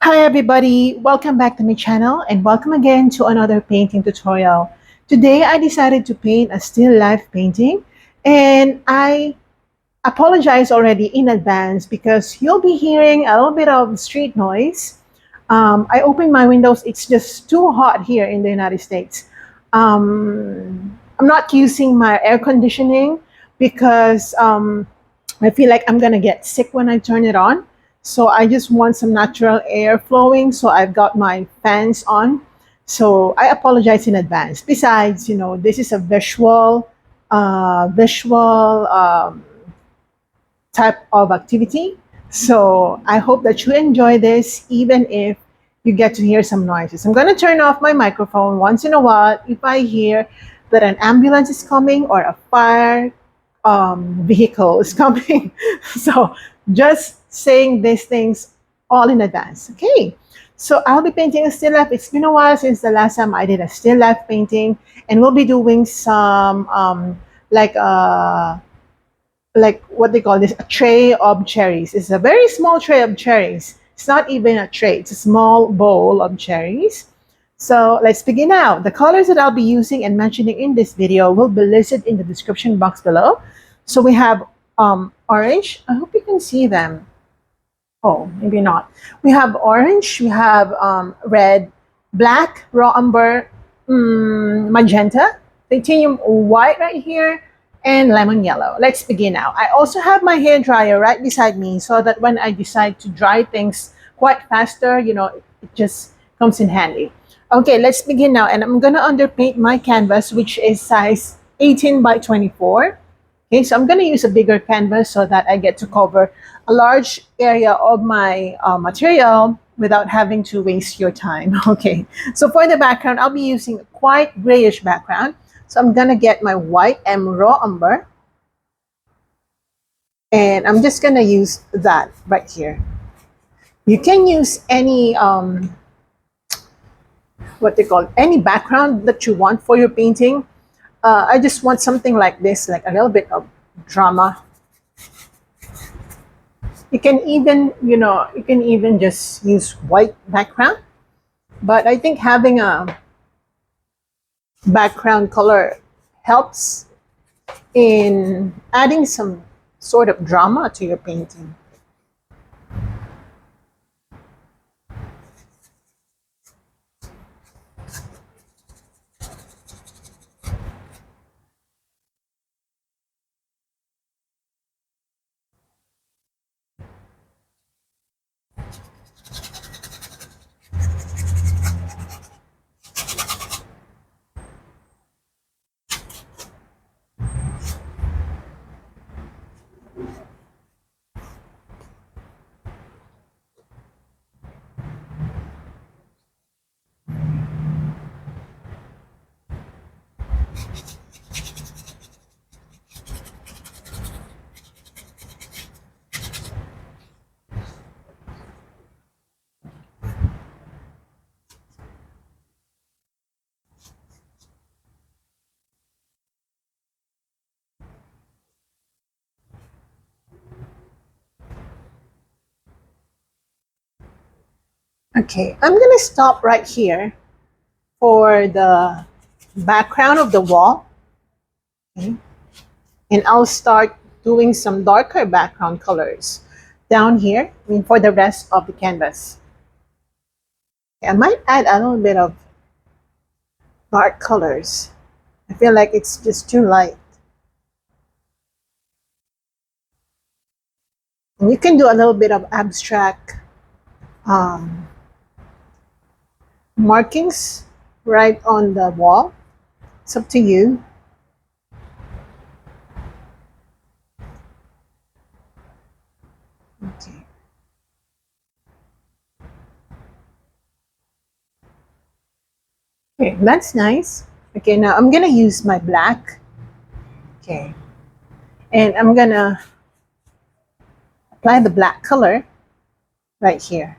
Hi everybody, welcome back to my channel and welcome again to another painting tutorial. Today I decided to paint a still life painting and I apologize already in advance because you'll be hearing a little bit of street noise. I opened my windows, it's just too hot here in the United States. I'm not using my air conditioning because I feel like I'm gonna get sick when I turn it on. So I just want some natural air flowing. So I've got my fans on. So I apologize in advance. Besides, this is a visual type of activity. So I hope that you enjoy this, even if you get to hear some noises. I'm going to turn off my microphone once in a while if I hear that an ambulance is coming or a fire vehicle is coming. So just saying these things all in advance. Okay. So I'll be painting a still life. It's been a while since the last time I did a still life painting, and we'll be doing some like like what they call this, a tray of cherries. It's a very small tray of cherries. It's not even a tray, it's a small bowl of cherries. So let's begin now. The colors that I'll be using and mentioning in this video will be listed in the description box below. So we have orange. I hope you can see them. Oh, maybe not. We have orange, we have red, black, raw umber, magenta, titanium white right here, and lemon yellow. Let's begin now. I also have my hair dryer right beside me so that when I decide to dry things quite faster, it just comes in handy. Okay, let's begin now. And I'm gonna underpaint my canvas, which is size 18 by 24. Okay, so I'm going to use a bigger canvas so that I get to cover a large area of my material without having to waste your time. Okay, so for the background, I'll be using a quite grayish background. So I'm going to get my white and raw umber. And I'm just going to use that right here. You can use any, what they call, any background that you want for your painting. I just want something like this, like a little bit of drama. You can even, just use white background. But I think having a background color helps in adding some sort of drama to your painting. Okay, I'm going to stop right here for the background of the wall. Okay. And I'll start doing some darker background colors down here, for the rest of the canvas. I might add a little bit of dark colors. I feel like it's just too light. And you can do a little bit of abstract um, markings right on the wall. It's up to you. Okay. Okay, that's nice. Okay, now I'm gonna use my black. Okay. And I'm gonna apply the black color right here.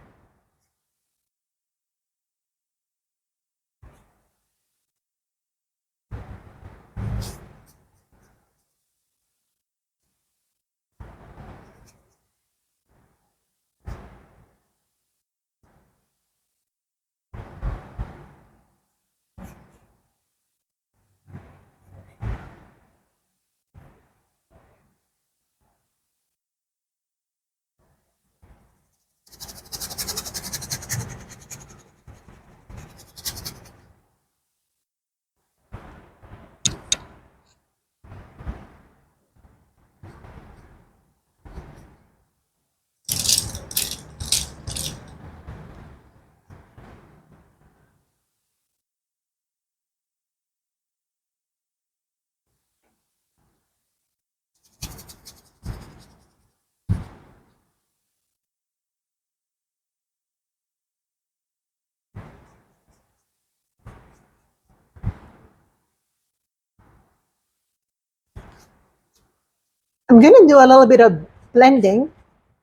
I'm going to do a little bit of blending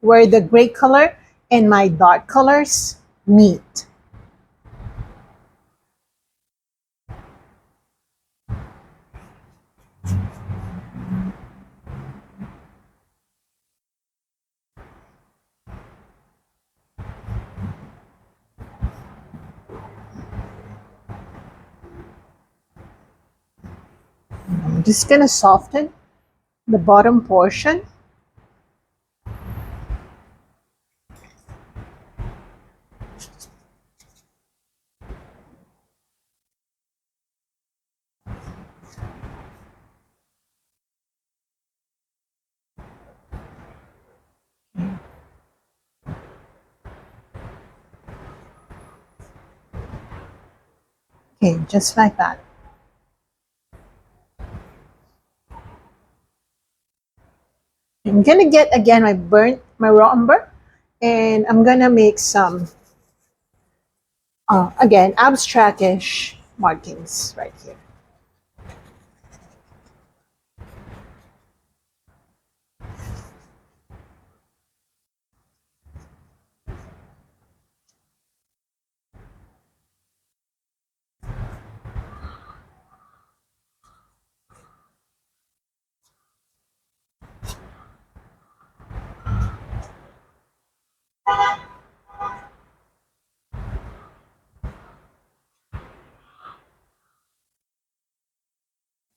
where the gray color and my dark colors meet. I'm just going to soften the bottom portion. Okay, just like that. I'm gonna get again my raw umber, and I'm gonna make some again abstractish markings right here.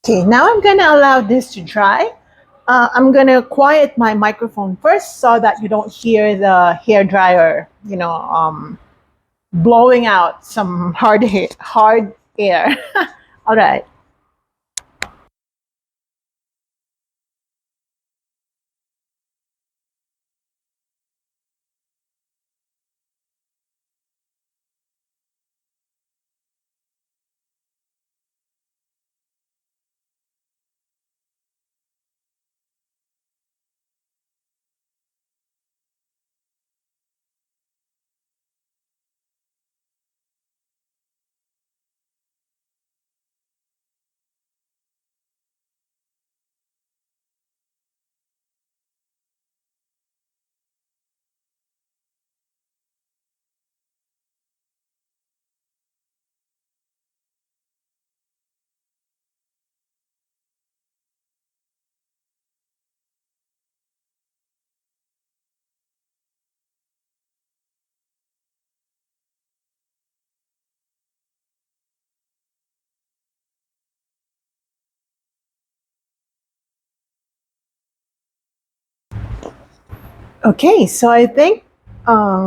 Okay, now I'm gonna allow this to dry. I'm gonna quiet my microphone first so that you don't hear the hair dryer, blowing out some hard air. All right. Okay, so I think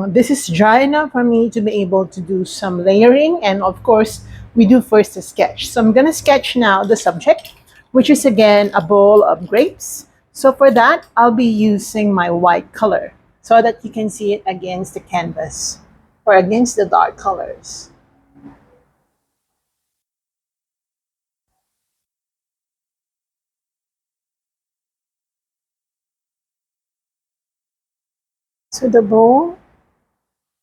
this is dry enough for me to be able to do some layering. And of course, we do first a sketch. So I'm going to sketch now the subject, which is again a bowl of grapes. So for that, I'll be using my white color so that you can see it against the canvas or against the dark colors. So the bowl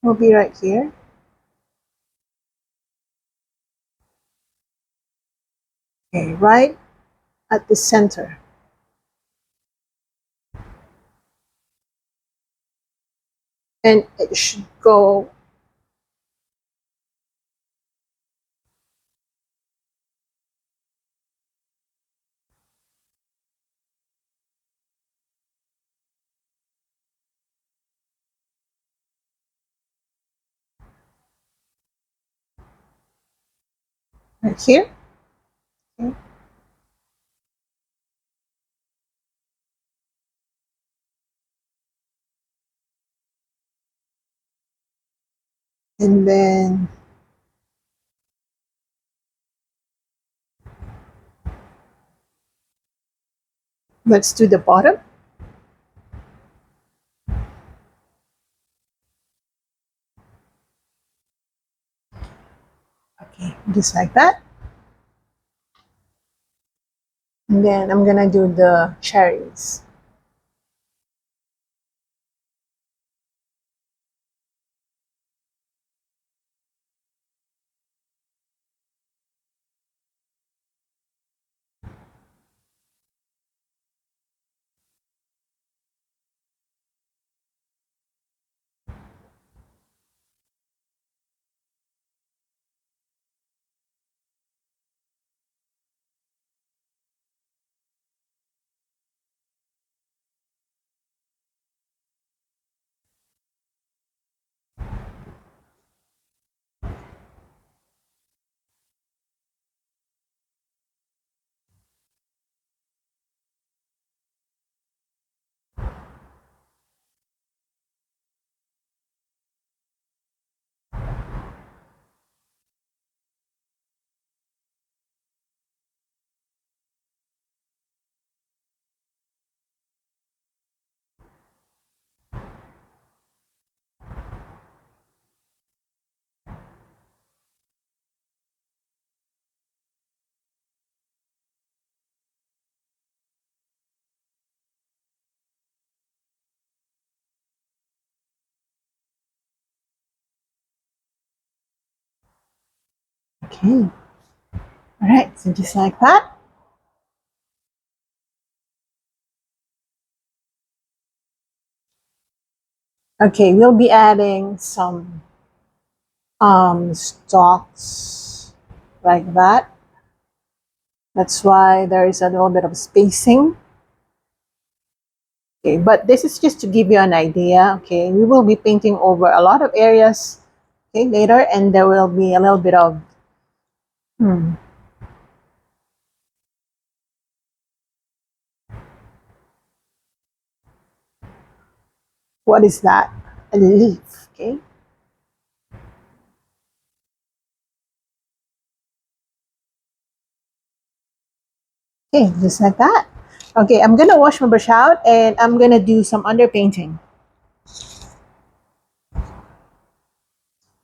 will be right here. Okay, right at the center. And it should go right here. Okay. And then let's do the bottom. Okay, just like that. And then I'm gonna do the cherries. Okay. All right. So just like that. Okay, we'll be adding some stalks like that. That's why there is a little bit of spacing. Okay, but this is just to give you an idea. Okay, we will be painting over a lot of areas, okay, later, and there will be a little bit of hmm, what is that? A leaf. Okay. Okay, just like that. Okay, I'm gonna wash my brush out and I'm gonna do some underpainting.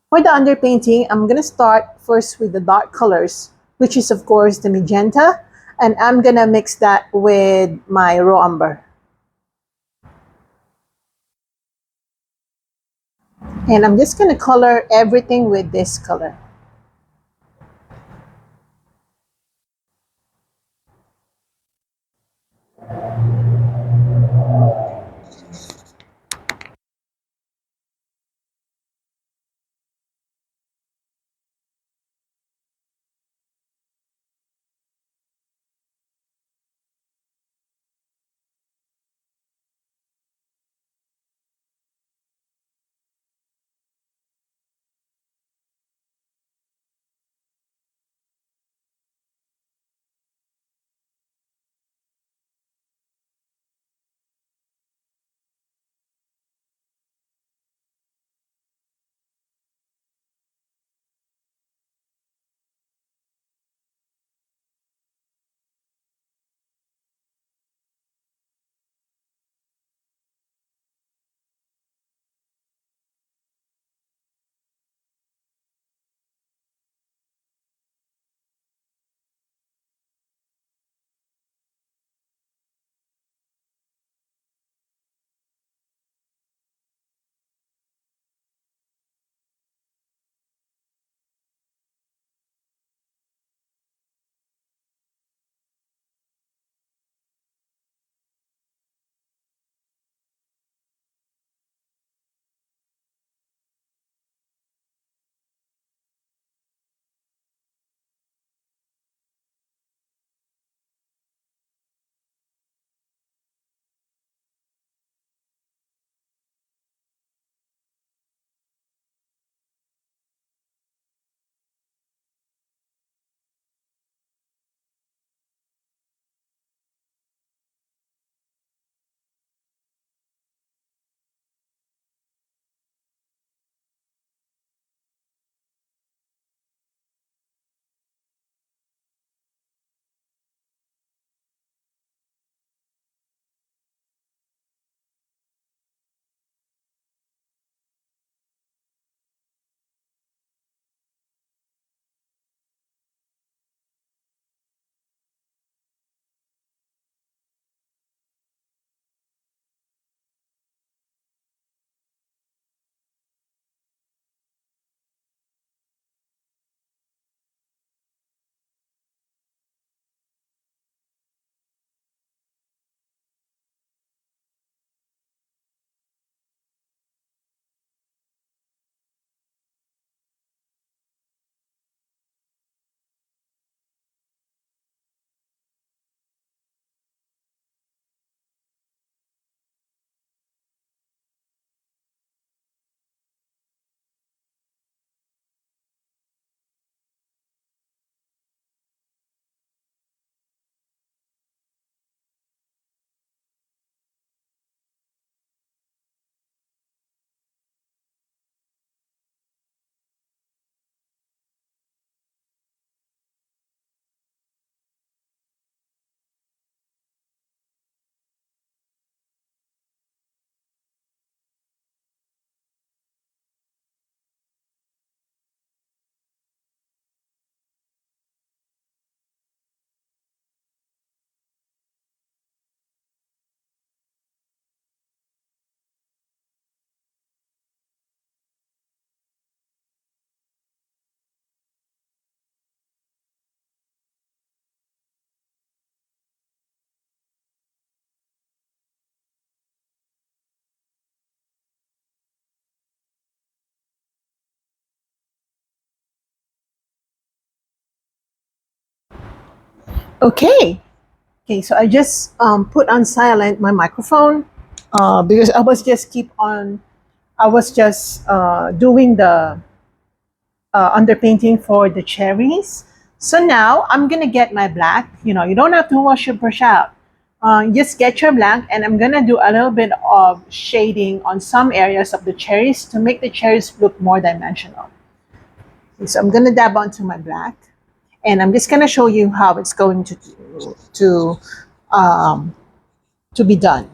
For the underpainting, I'm gonna start first with the dark colors, which is of course the magenta, and I'm gonna mix that with my raw umber. And I'm just gonna color everything with this color. Okay. Okay, so I just put on silent my microphone because I was just doing the underpainting for the cherries. So now I'm gonna get my black. You know, you don't have to wash your brush out. Just get your black, and I'm gonna do a little bit of shading on some areas of the cherries to make the cherries look more dimensional. Okay, so I'm gonna dab onto my black, and I'm just gonna show you how it's going to um, to be done.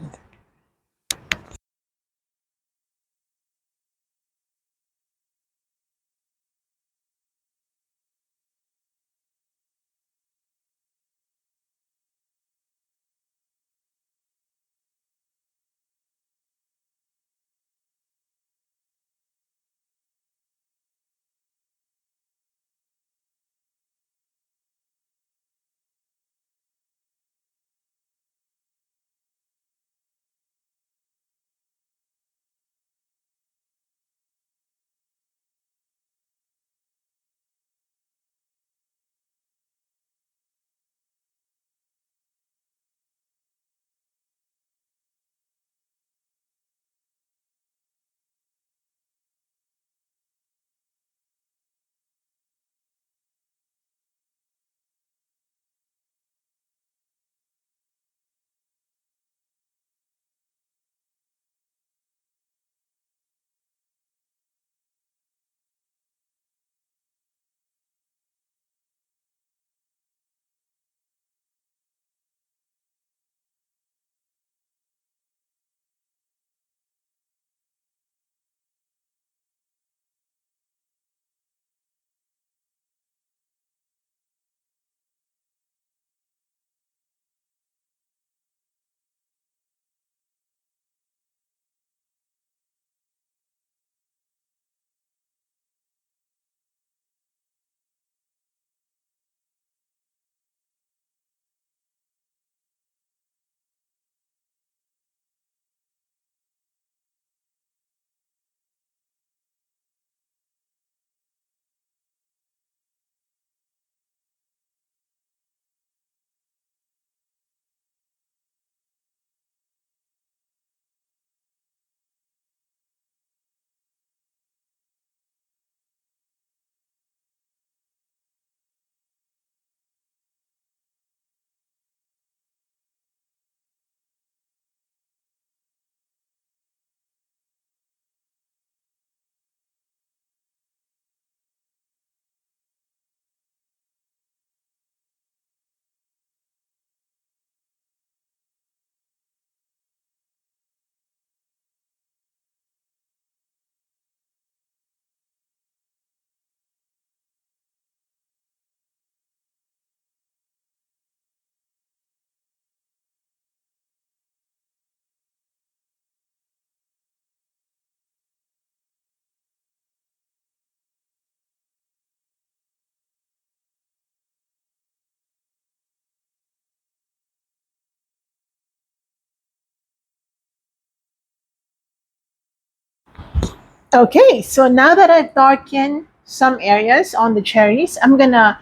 Okay, so now that I've darkened some areas on the cherries, I'm gonna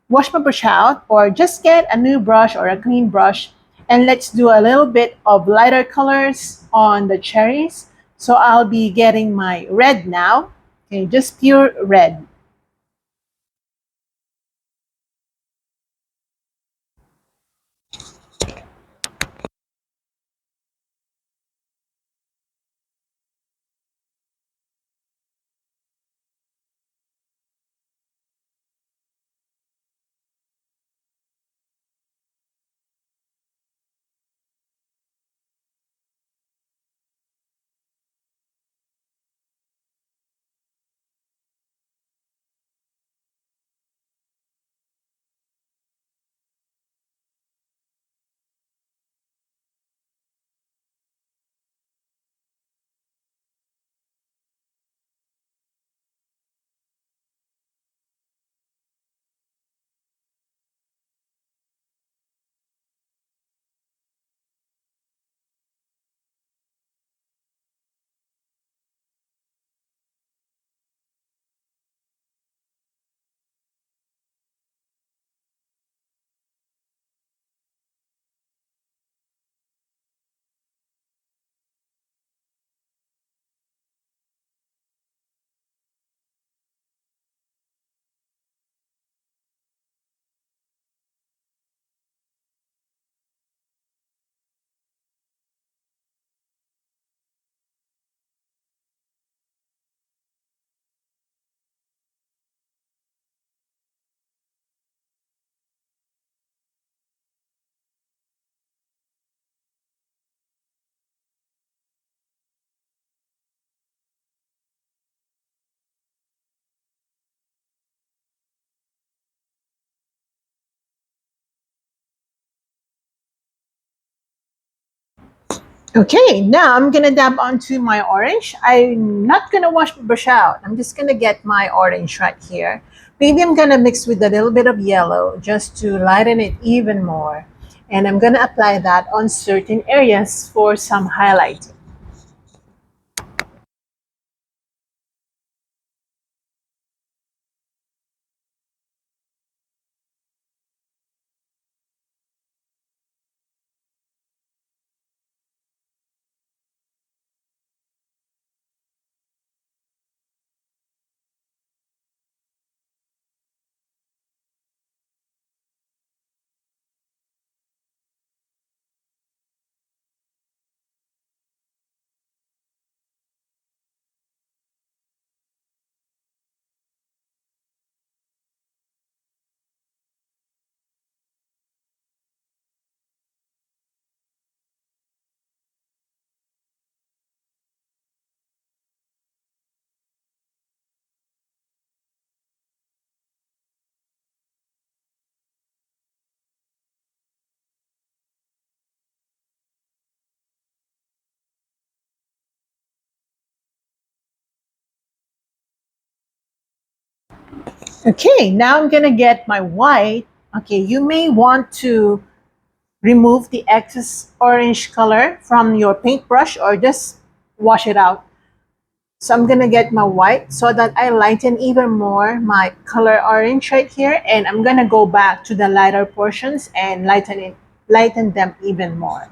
wash my brush out or just get a new brush or a clean brush, and let's do a little bit of lighter colors on the cherries. So I'll be getting my red now. Okay, just pure red. Okay, now I'm gonna dab onto my orange. I'm not gonna wash the brush out. I'm just gonna get my orange right here. Maybe I'm gonna mix with a little bit of yellow just to lighten it even more. And I'm gonna apply that on certain areas for some highlight. Okay, now I'm gonna get my white. Okay, you may want to remove the excess orange color from your paintbrush or just wash it out. So I'm gonna get my white so that I lighten even more my color orange right here, and I'm gonna go back to the lighter portions and lighten them even more.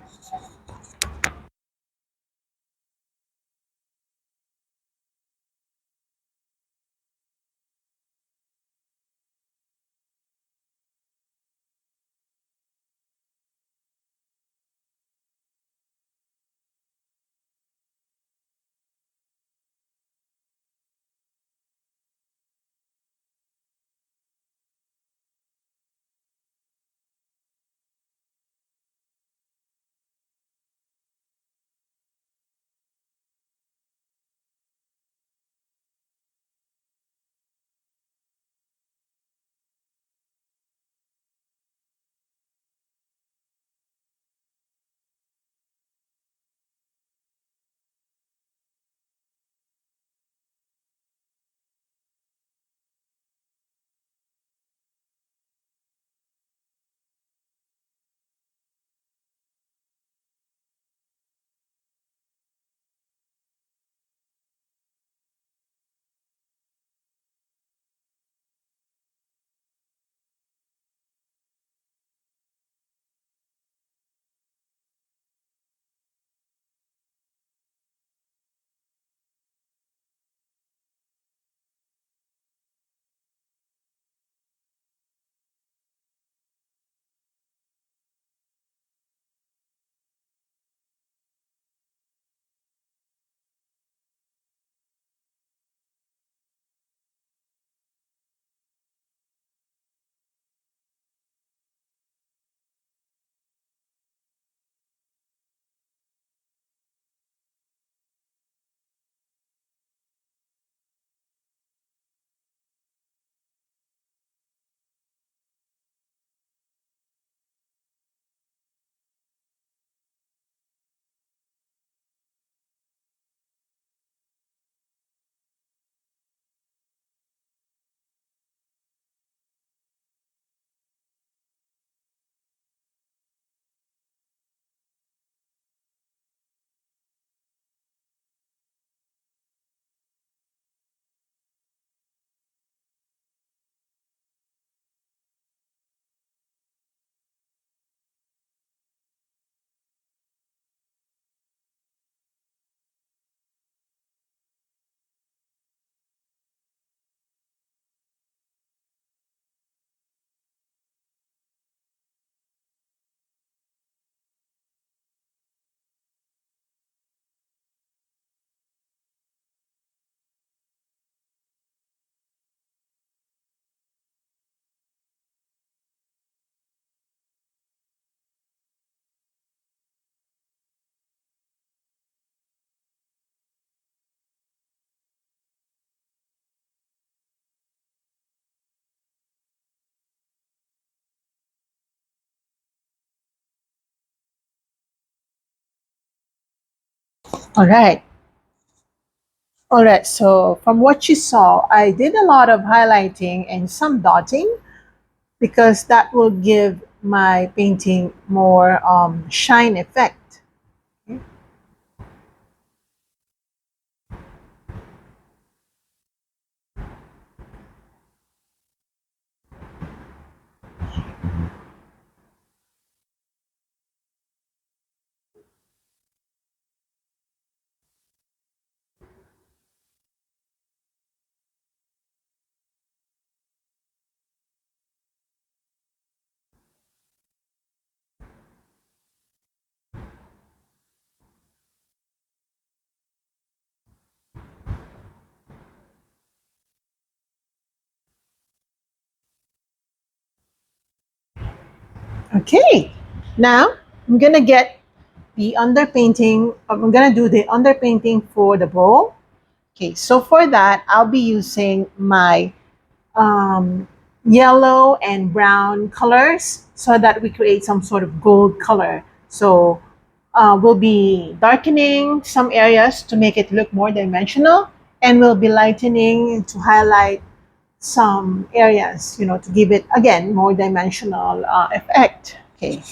All right. All right. So from what you saw, I did a lot of highlighting and some dotting because that will give my painting more shine effect. Okay. Now I'm gonna get the underpainting. I'm gonna do the underpainting for the bowl. Okay. So for that, I'll be using my um, yellow and brown colors so that we create some sort of gold color. So we'll be darkening some areas to make it look more dimensional, and we'll be lightening to highlight some areas, to give it again more dimensional effect. Okay.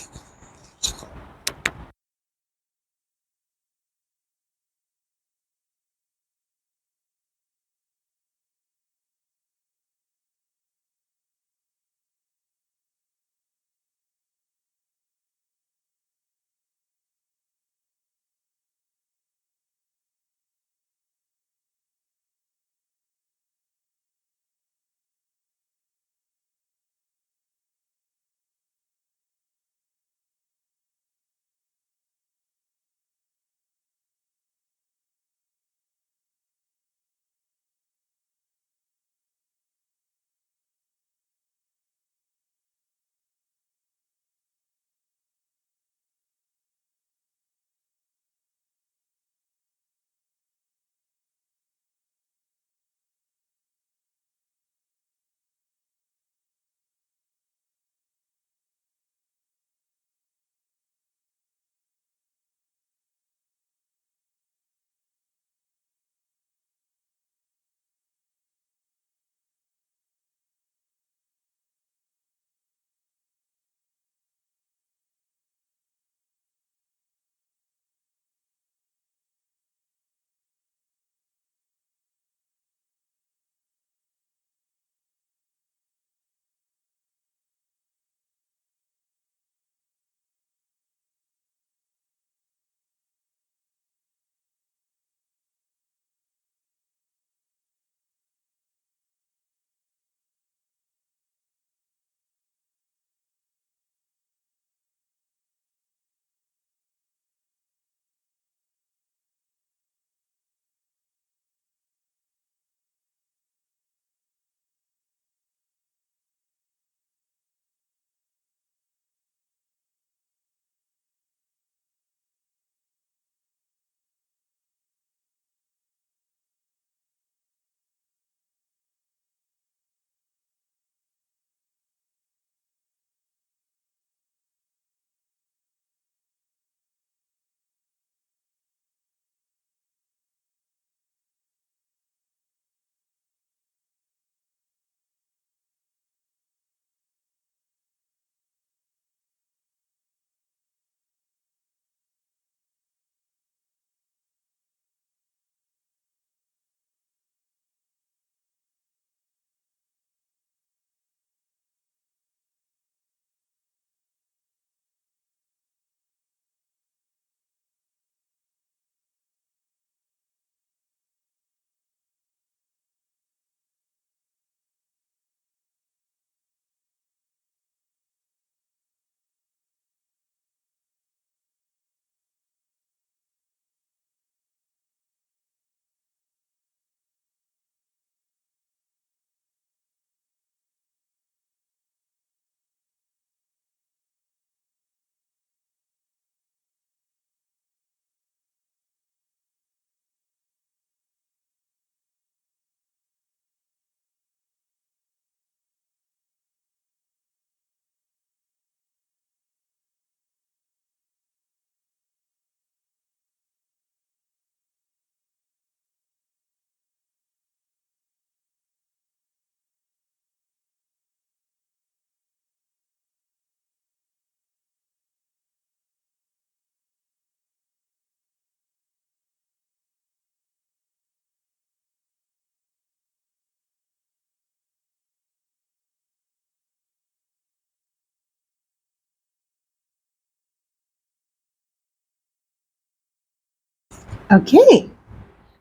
Okay,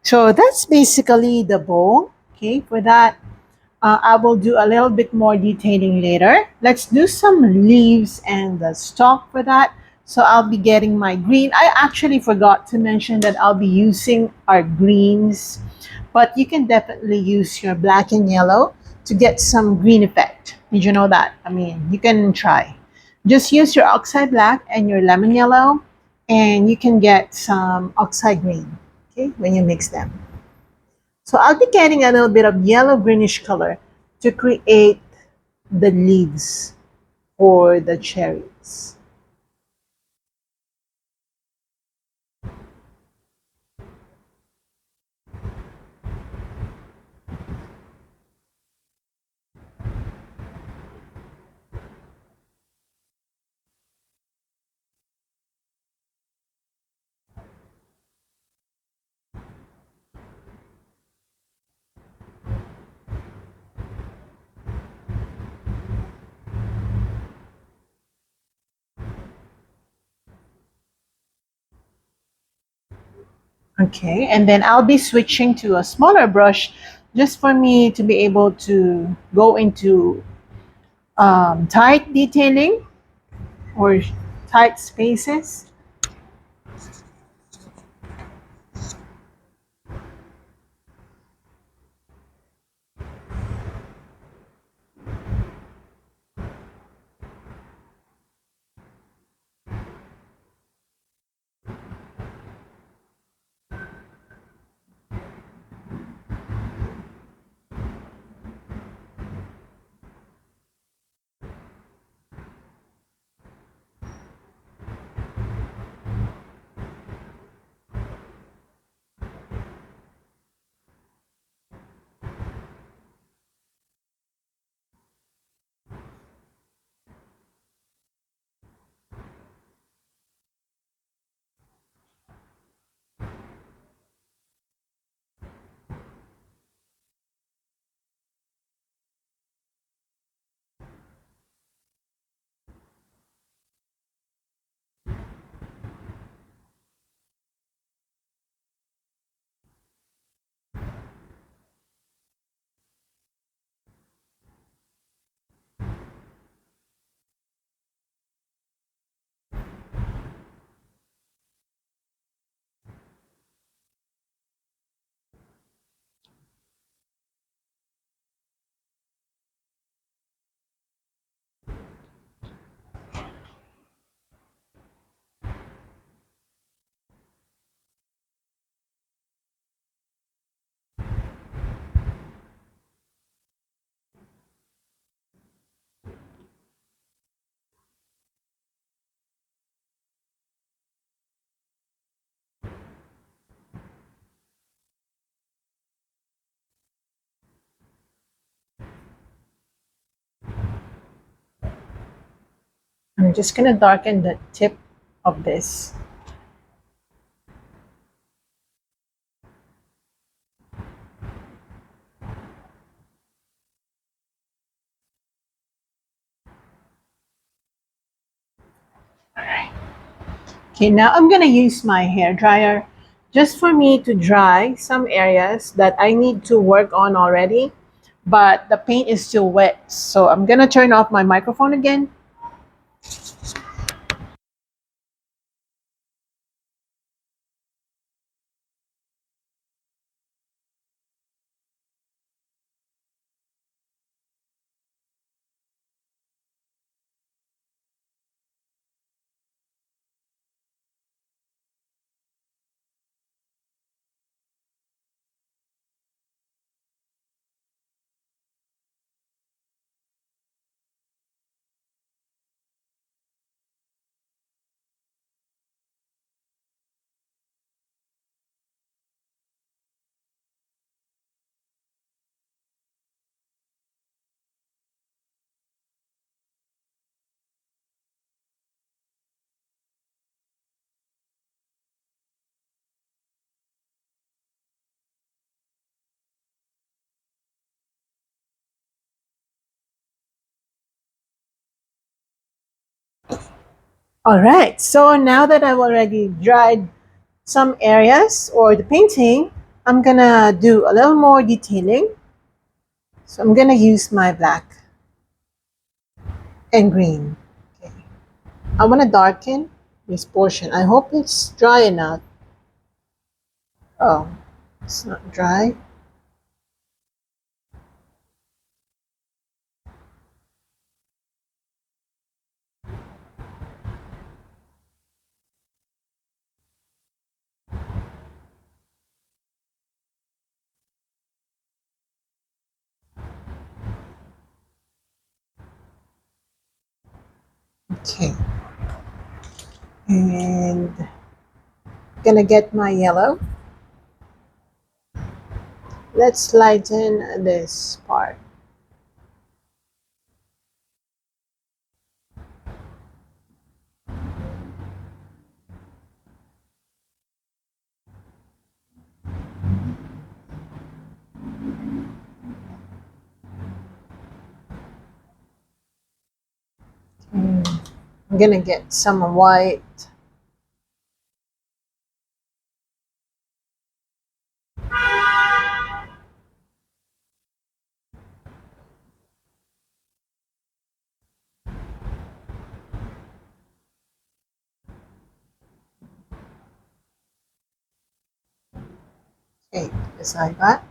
so that's basically the bow. Okay, for that, I will do a little bit more detailing later. Let's do some leaves and the stalk for that. So I'll be getting my green. I actually forgot to mention that I'll be using our greens, but you can definitely use your black and yellow to get some green effect. Did you know that? I mean, you can try. Just use your oxide black and your lemon yellow, and you can get some oxide green, okay, when you mix them. So I'll be getting a little bit of yellow greenish color to create the leaves for the cherries. Okay, and then I'll be switching to a smaller brush just for me to be able to go into tight detailing or tight spaces. I'm just gonna darken the tip of this. Okay, now I'm gonna use my hair dryer just for me to dry some areas that I need to work on already, but the paint is still wet. So I'm gonna turn off my microphone again. All right, so now that I've already dried some areas or the painting, I'm gonna do a little more detailing. So I'm gonna use my black and green. Okay. I wanna darken this portion. I hope it's dry enough. Oh, it's not dry. Okay. And gonna get my yellow. Let's lighten this part. I'm gonna get some white. Okay, just like that.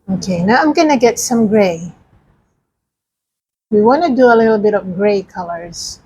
Okay, now I'm gonna get some gray. We want to do a little bit of gray colors.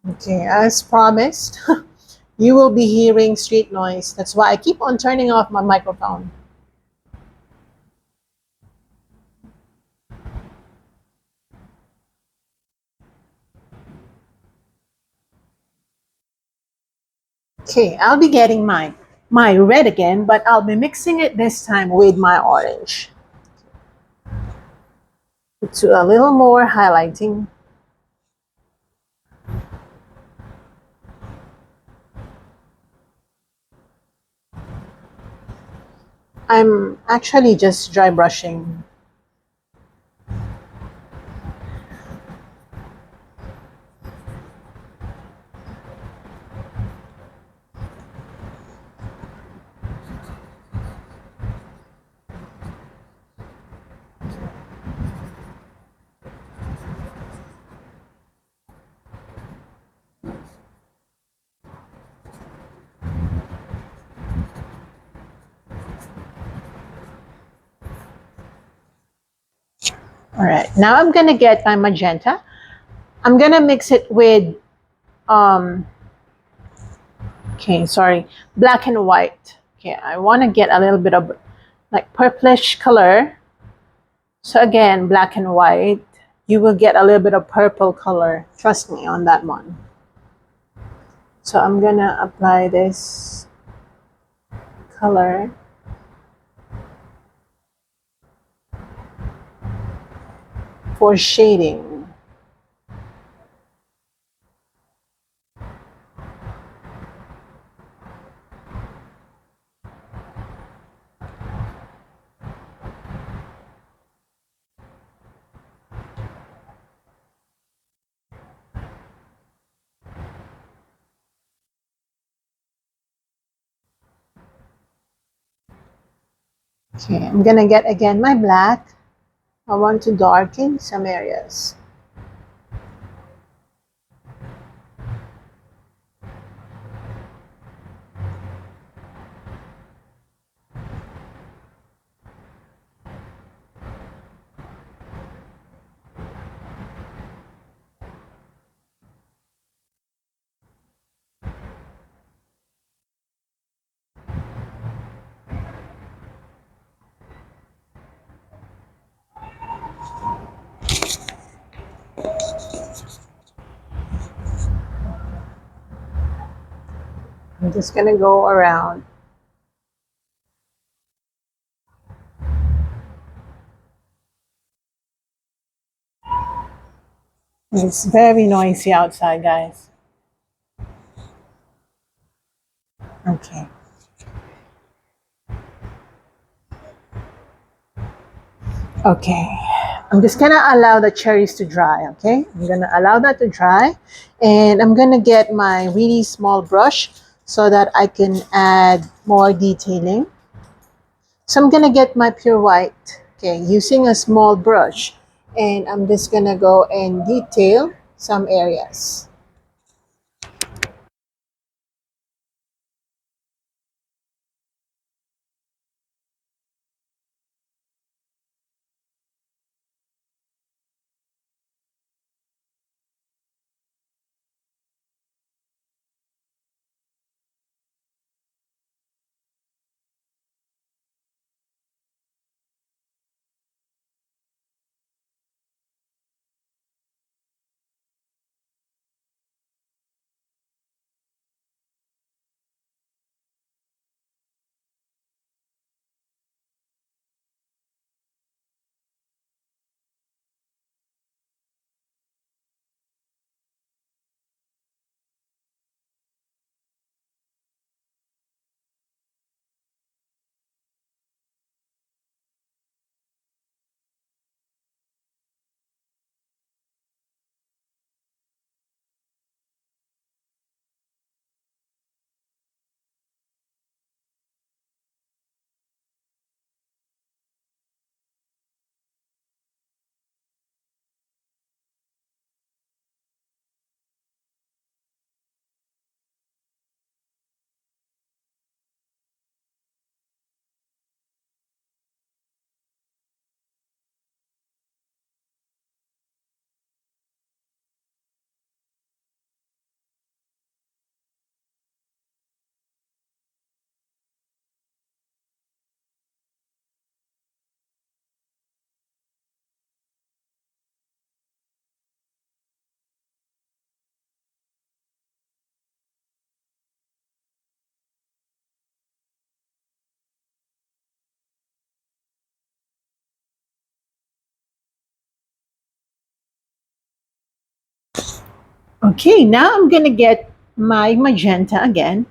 Okay, as promised, you will be hearing street noise. That's why I keep on turning off my microphone. Okay, I'll be getting my red again, but I'll be mixing it this time with my orange. To a little more highlighting. I'm actually just dry brushing. All right, now I'm gonna get my magenta. I'm gonna mix it with um, okay, sorry, black and white. Okay, I want to get a little bit of like purplish color. So again, black and white. You will get a little bit of purple color. Trust me on that one. So I'm gonna apply this color. For shading. Okay, I'm gonna get again my black. I want to darken some areas. I'm just gonna go around. It's very noisy outside, guys. Okay. Okay. I'm just gonna allow the cherries to dry, okay? I'm gonna allow that to dry, and I'm gonna get my really small brush so that I can add more detailing. So I'm gonna get my pure white, okay, using a small brush, and I'm just gonna go and detail some areas. Okay, now I'm gonna get my magenta again,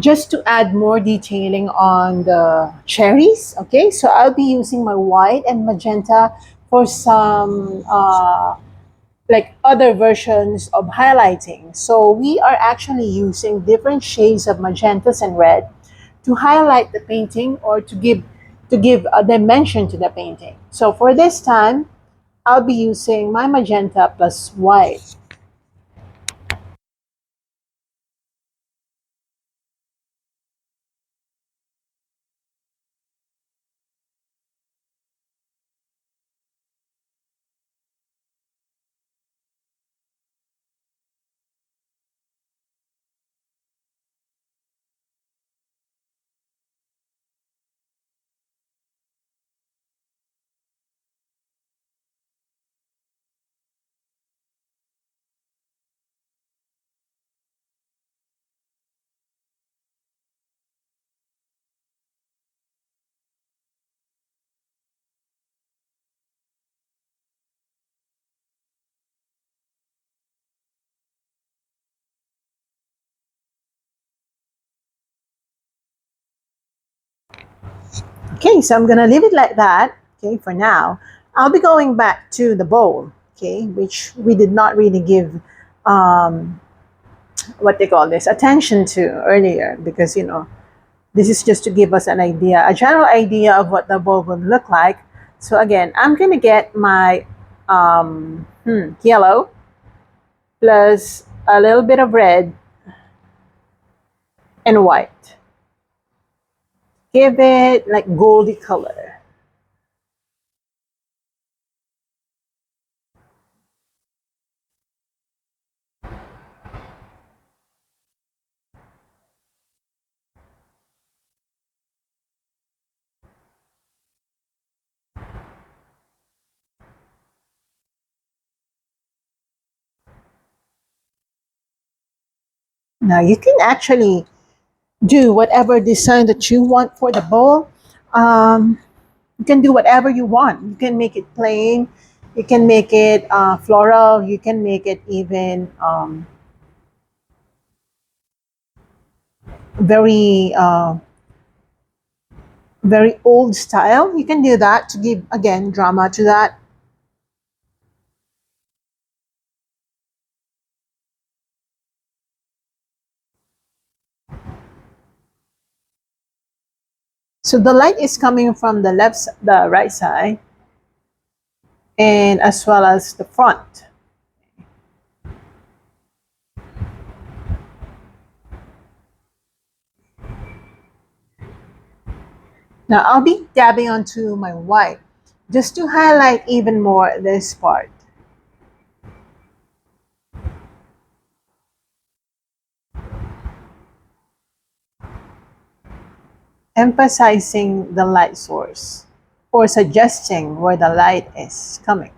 just to add more detailing on the cherries. Okay, so I'll be using my white and magenta for some like other versions of highlighting. So we are actually using different shades of magentas and red to highlight the painting or to give a dimension to the painting. So for this time, I'll be using my magenta plus white. Okay, so I'm gonna leave it like that, okay, for now. I'll be going back to the bowl, okay, which we did not really give um, what they call this attention to earlier because this is just to give us an idea, a general idea of what the bowl would look like. So again, I'm gonna get my yellow plus a little bit of red and white. Give it like goldy color. Now you can actually do whatever design that you want for the bowl. Um, you can do whatever you want. You can make it plain. You can make it floral. You can make it even very very old style. You can do that to give again drama to that. So the light is coming from the right side, and as well as the front. Now I'll be dabbing onto my white just to highlight even more this part, emphasizing the light source or suggesting where the light is coming.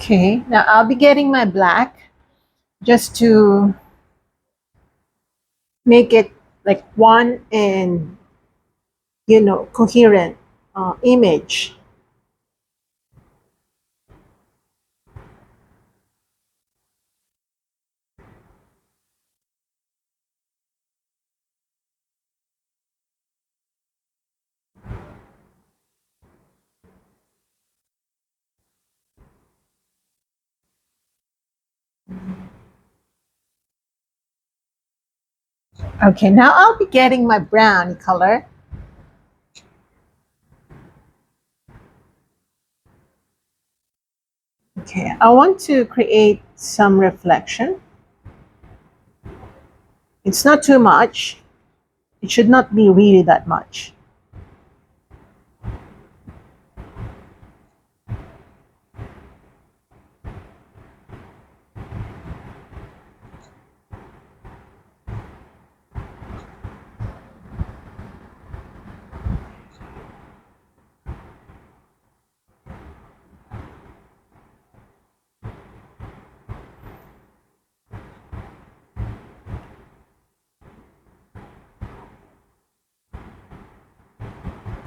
Okay, now I'll be getting my black just to make it like one and coherent image. Okay, now I'll be getting my brown color. Okay, I want to create some reflection. It's not too much. It should not be really that much.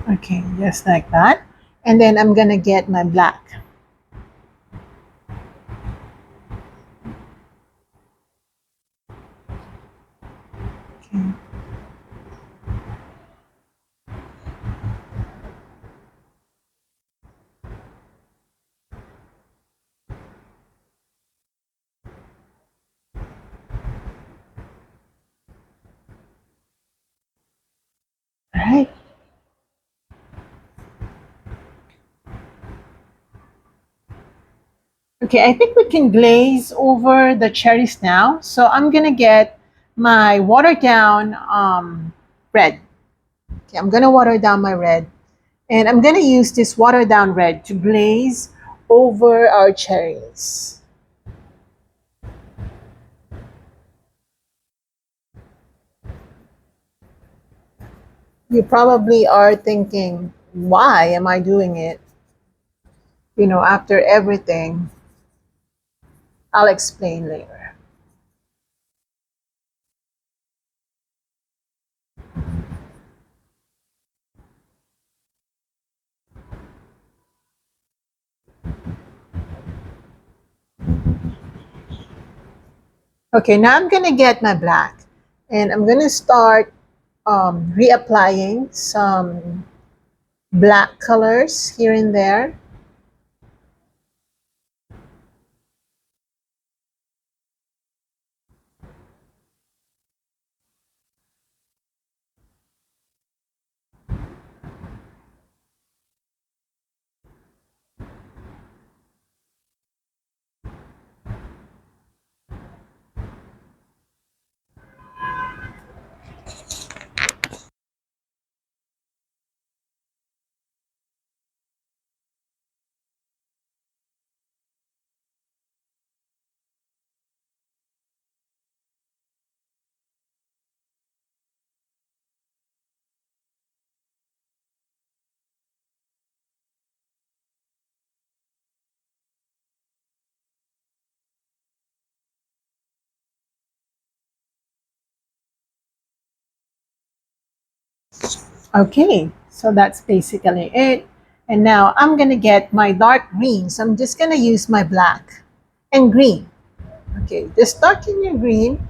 Okay, just like that. And then I'm gonna get my black. Okay. All right. Okay, I think we can glaze over the cherries now. So I'm gonna get my watered down red. Okay, I'm gonna water down my red, and I'm gonna use this watered down red to glaze over our cherries. You probably are thinking, why am I doing it? After everything, I'll explain later. Okay, now I'm gonna get my black, and I'm gonna start reapplying some black colors here and there. Okay, so that's basically it. And now I'm gonna get my dark green. So I'm just gonna use my black and green. Okay, just darken your green.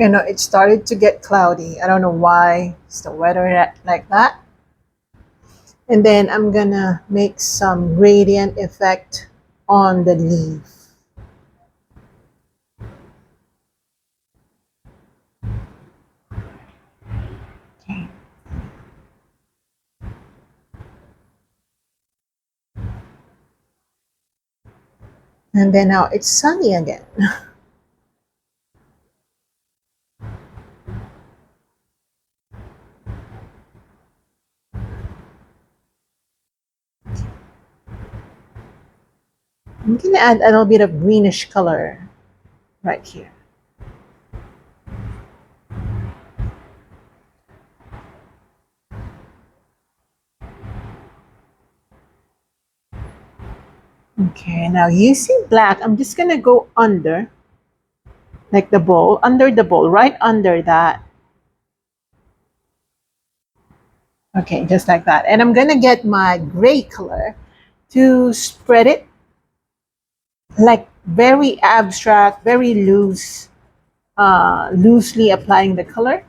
You know, it started to get cloudy. I don't know why it's the weather like that. And then I'm gonna make some gradient effect on the leaf. Okay. And then now it's sunny again. I'm gonna add a little bit of greenish color right here. Okay, now using black, I'm just gonna go under, like the bowl, under the bowl, right under that. Okay, just like that. And I'm gonna get my gray color to spread it like very abstract, very loose, loosely applying the color.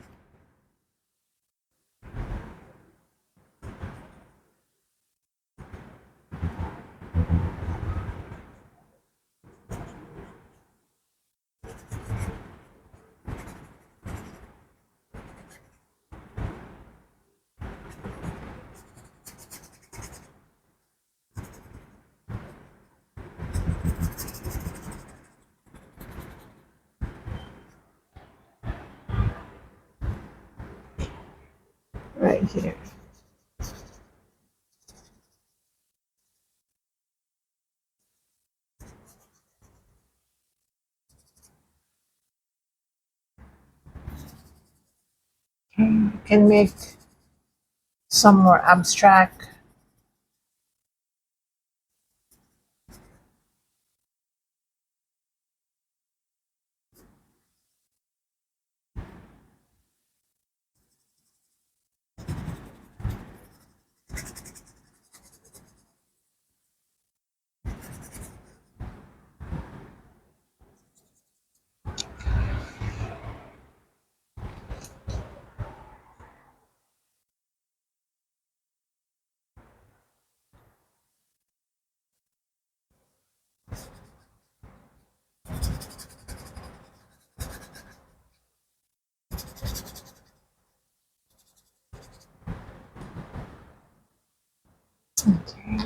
Right here. You can make some more abstract. Okay.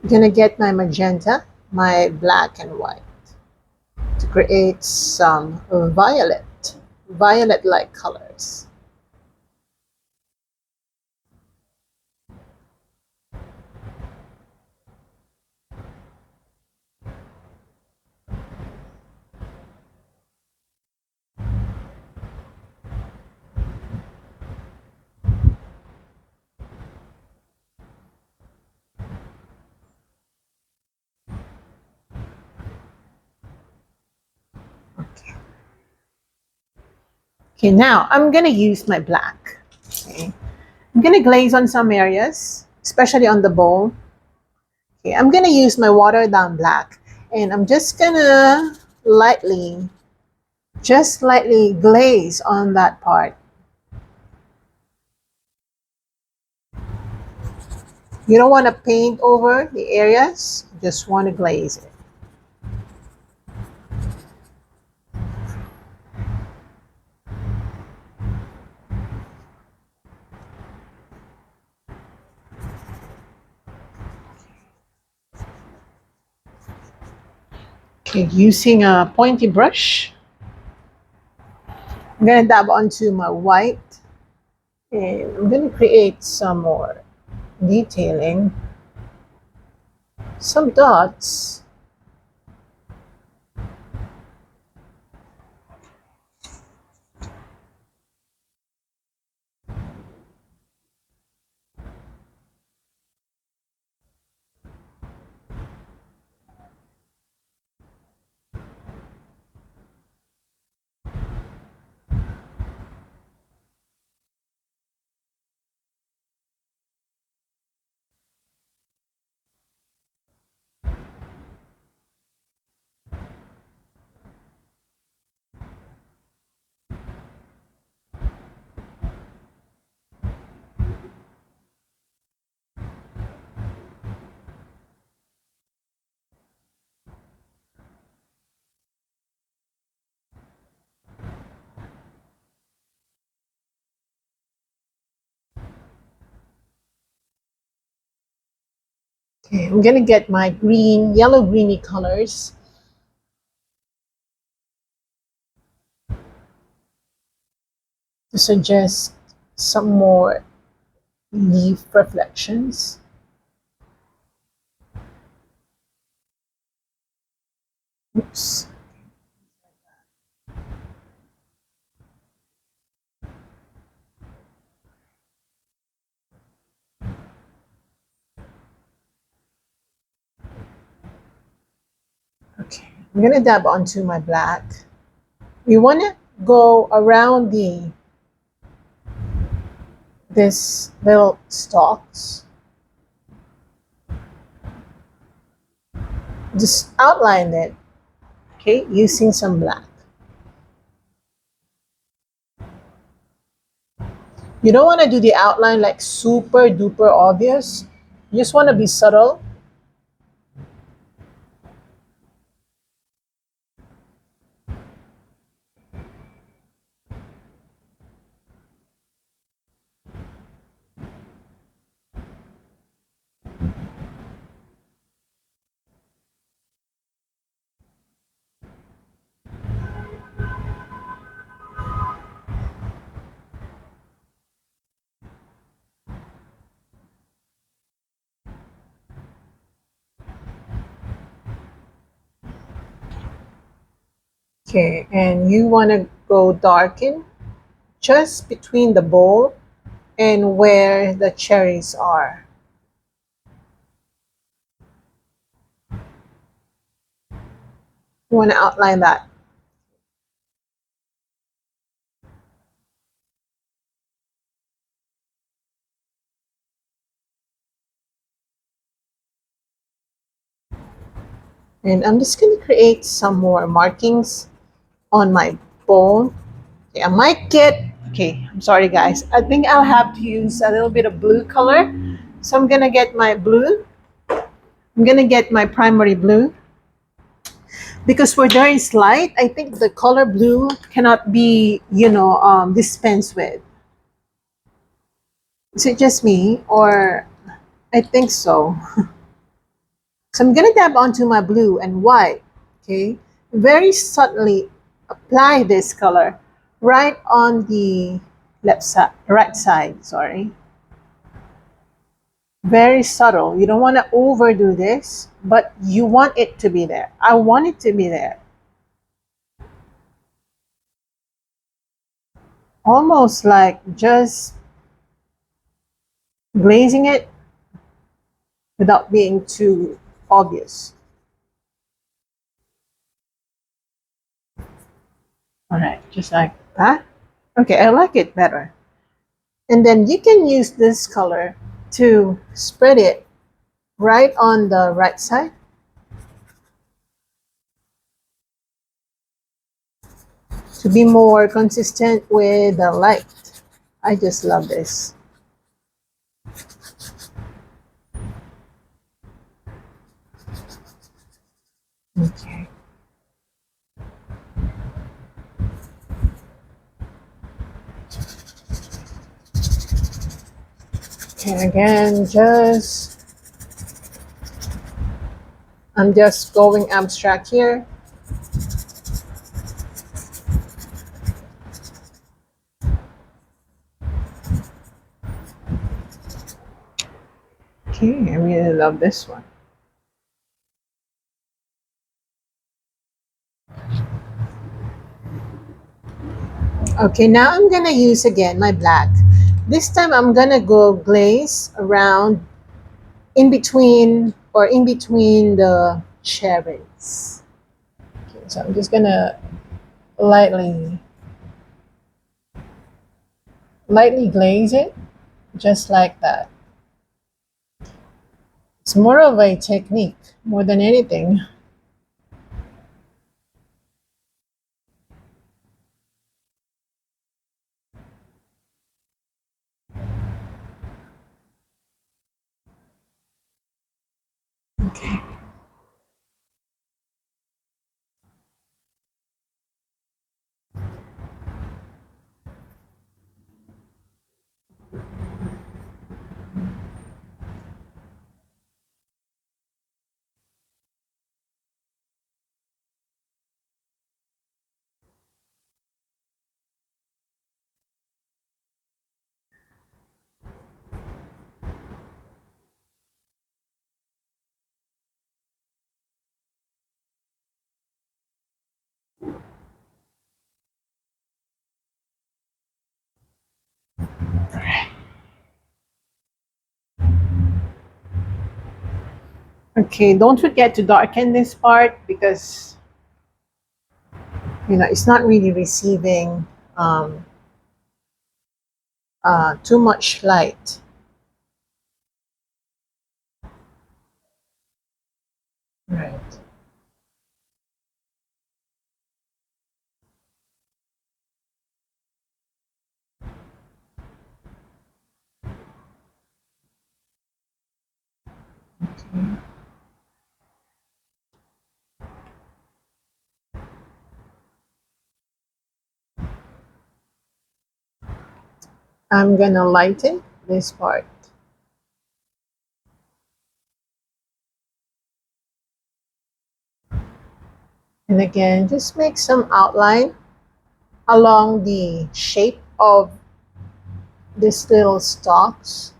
I'm gonna get my magenta, my black and white, to create some violet-like colors. Okay, now I'm gonna use my black. Okay. I'm gonna glaze on some areas, especially on the bowl. Okay, I'm gonna use my watered down black, and I'm just gonna lightly, just lightly glaze on that part. You don't want to paint over the areas, you just want to glaze it. Okay, using a pointy brush, I'm gonna dab onto my white, and I'm gonna create some more detailing, some dots. Okay, I'm gonna get my green, yellow greeny colors to suggest some more leaf reflections. Oops. Okay, I'm gonna dab onto my black. We wanna go around this little stalks. Just outline it, okay, using some black. You don't want to do the outline like super duper obvious. You just want to be subtle. Okay, and you want to go darken just between the bowl and where the cherries are. You want to outline that. And I'm just going to create some more markings on my bowl. Okay, I might get, okay, I'm sorry guys. I think I'll have to use a little bit of blue color. So I'm going to get my blue. I'm going to get my primary blue. Because for there is light, I think the color blue cannot be, dispensed with. Is it just me, or I think so? So I'm gonna dab onto my blue and white. Okay, very subtly apply this color right on the left side, right side. Sorry, very subtle. You don't want to overdo this, but you want it to be there. I want it to be there, almost like just glazing it without being too obvious. All right, just like that. Okay, I like it better. And then you can use this color to spread it right on the right side to be more consistent with the light. I just love this. Okay. And again, I'm just going abstract here. Okay, I really love this one. Okay, now I'm gonna use again my black. This time I'm gonna go glaze around in between the cherries. Okay, so I'm just gonna lightly lightly glaze it just like that. It's more of a technique more than anything. Okay. Okay, don't forget to darken this part because it's not really receiving um, too much light. Right. Okay. I'm gonna lighten this part. And again, just make some outline along the shape of these little stalks.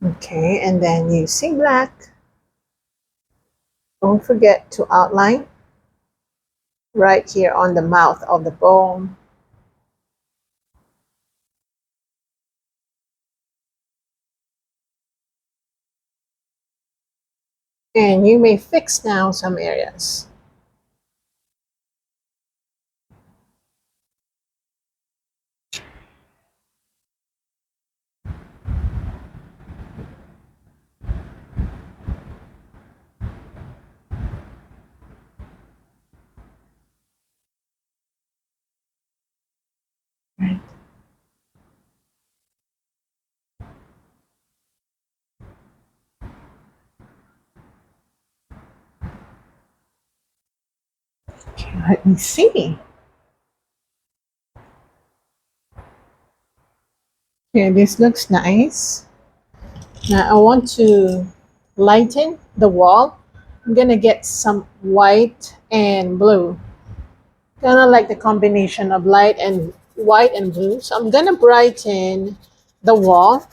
Okay, and then using black, don't forget to outline right here on the mouth of the bone. And you may fix now some areas. Right. Okay, let me see. Okay, this looks nice. Now I want to lighten the wall. I'm gonna get some white and blue. Kind of like the combination of light and white and blue. So I'm gonna brighten the wall.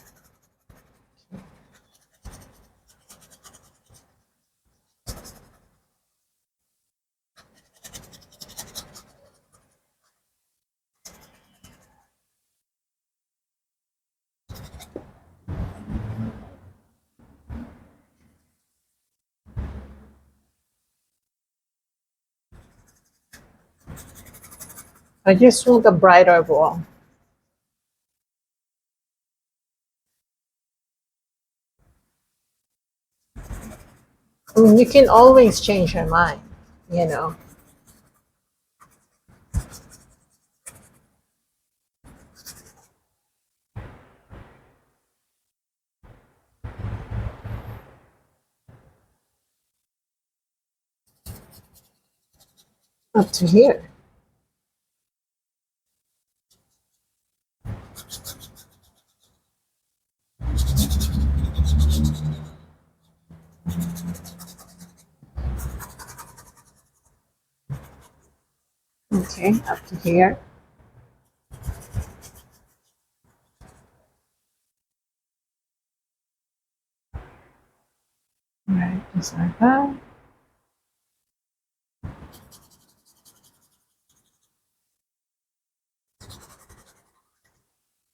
I just want a brighter wall. I mean, you can always change your mind, you know. Up to here. Okay, up to here. Right, just like that.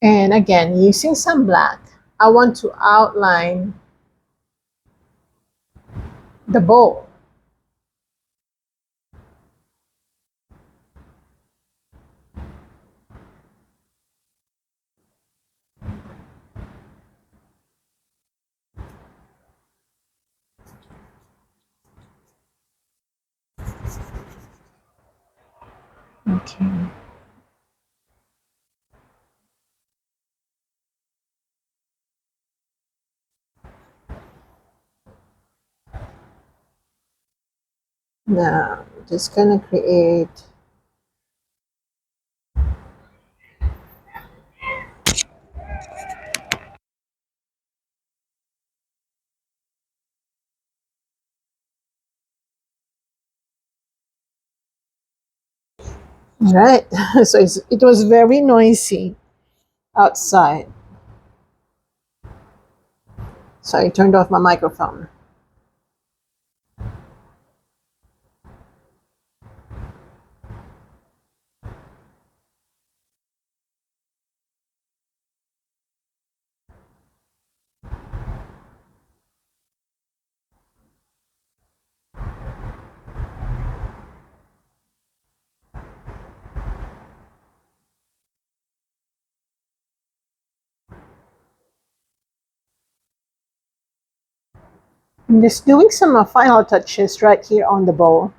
And again, using some black, I want to outline the bowl. Okay. Now, just gonna create All right. So it was very noisy outside. So I turned off my microphone. I'm just doing some final touches right here on the bowl.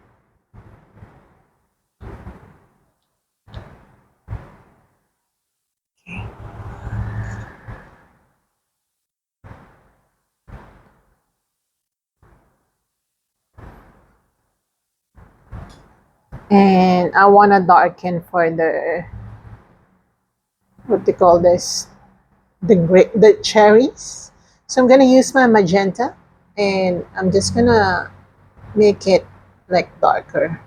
And I want to darken for the, what they call this, the cherries. So I'm gonna use my magenta, and I'm just gonna make it like darker.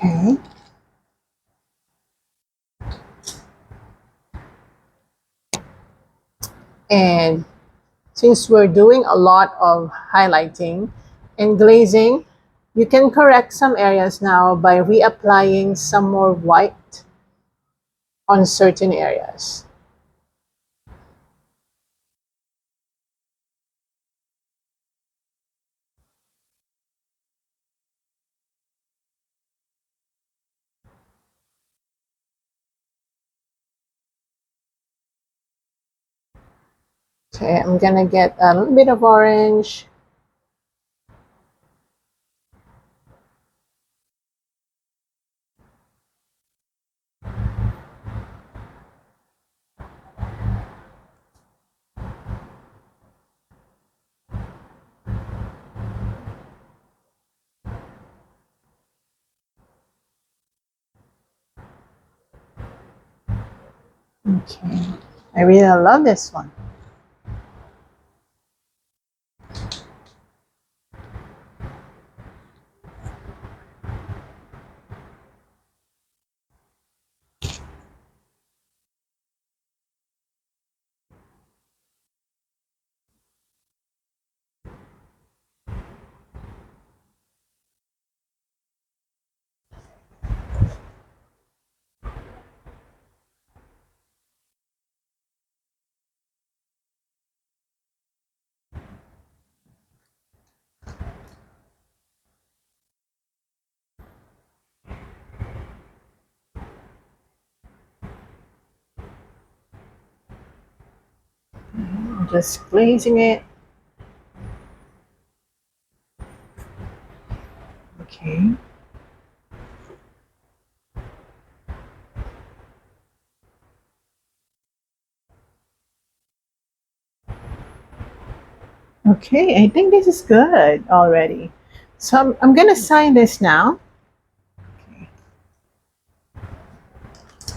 Okay. And since we're doing a lot of highlighting and glazing, you can correct some areas now by reapplying some more white on certain areas. Okay, I'm gonna get a little bit of orange. Okay, I really love this one. I'm just glazing it. Okay. Okay, I think this is good already. So I'm gonna sign this now.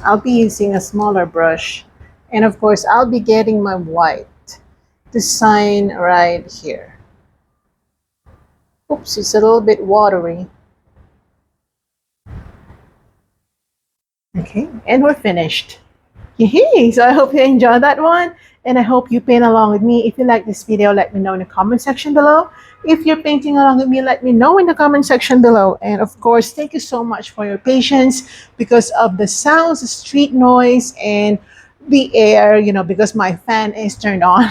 I'll be using a smaller brush. And of course, I'll be getting my white to sign right here. Oops, it's a little bit watery. Okay, and we're finished. Yay! So I hope you enjoyed that one, and I hope you paint along with me. If you like this video, let me know in the comment section below. If you're painting along with me, let me know in the comment section below. And of course, thank you so much for your patience because of the sounds, the street noise, and the air, because my fan is turned on.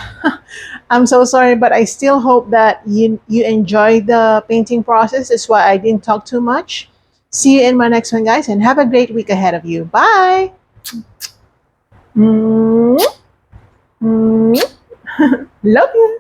I'm so sorry, but I still hope that you enjoy the painting process. That's why I didn't talk too much. See you in my next one, guys, and have a great week ahead of you. Bye! Mm, mm, love you.